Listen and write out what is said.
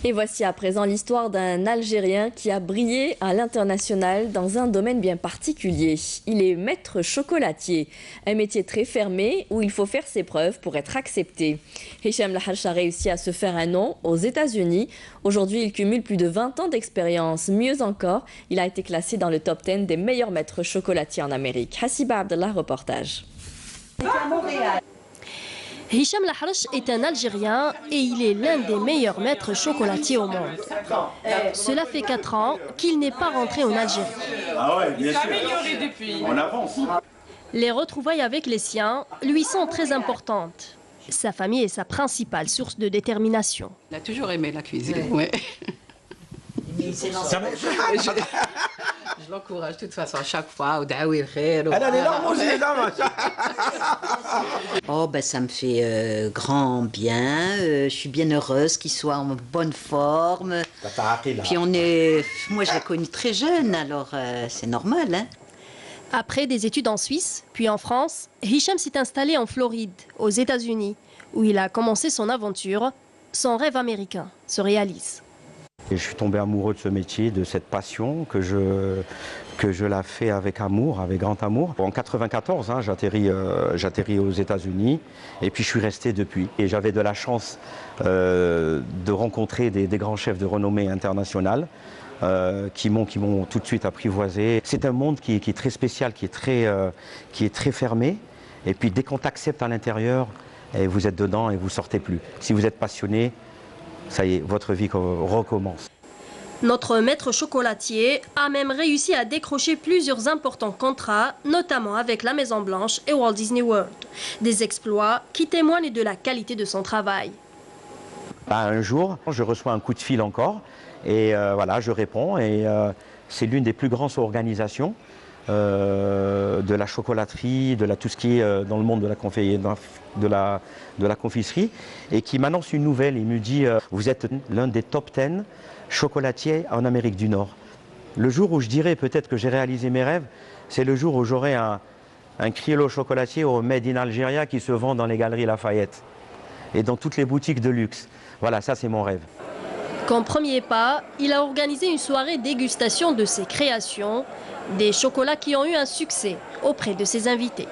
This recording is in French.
Et voici à présent l'histoire d'un Algérien qui a brillé à l'international dans un domaine bien particulier. Il est maître chocolatier, un métier très fermé où il faut faire ses preuves pour être accepté. Hicham Laharch a réussi à se faire un nom aux États-Unis. Aujourd'hui, il cumule plus de 20 ans d'expérience. Mieux encore, il a été classé dans le top 10 des meilleurs maîtres chocolatiers en Amérique. Hassiba Abdallah, reportage. Hicham Laharch est un Algérien et il est l'un des meilleurs maîtres chocolatiers au monde. Cela fait 4 ans qu'il n'est pas rentré en Algérie. Ah ouais, bien sûr. On avance. Les retrouvailles avec les siens lui sont très importantes. Sa famille est sa principale source de détermination. Il a toujours aimé la cuisine, ouais. Je l'encourage de toute façon à chaque fois. Oh ben ça me fait grand bien. Je suis bien heureuse qu'il soit en bonne forme. Puis moi je l'ai connu très jeune, alors c'est normal, hein. Après des études en Suisse, puis en France, Hicham s'est installé en Floride, aux États-Unis, où il a commencé son aventure. Son rêve américain se réalise. Et je suis tombé amoureux de ce métier, de cette passion que je la fais avec amour, avec grand amour. En 94, j'atterris aux États-Unis et puis je suis resté depuis. Et j'avais de la chance de rencontrer des grands chefs de renommée internationale qui m'ont tout de suite apprivoisé. C'est un monde qui est très spécial, qui est très fermé. Et puis dès qu'on t'accepte à l'intérieur, vous êtes dedans et vous ne sortez plus. Si vous êtes passionné, ça y est, votre vie recommence. Notre maître chocolatier a même réussi à décrocher plusieurs importants contrats, notamment avec la Maison Blanche et Walt Disney World. Des exploits qui témoignent de la qualité de son travail. Un jour, je reçois un coup de fil encore et voilà, je réponds. Et c'est l'une des plus grandes organisations de la chocolaterie, de tout ce qui est dans le monde de la confiserie, et qui m'annonce une nouvelle. Il me dit vous êtes l'un des top 10 chocolatiers en Amérique du Nord. Le jour où je dirais peut-être que j'ai réalisé mes rêves, c'est le jour où j'aurai un criollo chocolatier au Made in Algeria qui se vend dans les galeries Lafayette et dans toutes les boutiques de luxe. Voilà, ça c'est mon rêve. Comme premier pas, il a organisé une soirée dégustation de ses créations, des chocolats qui ont eu un succès auprès de ses invités.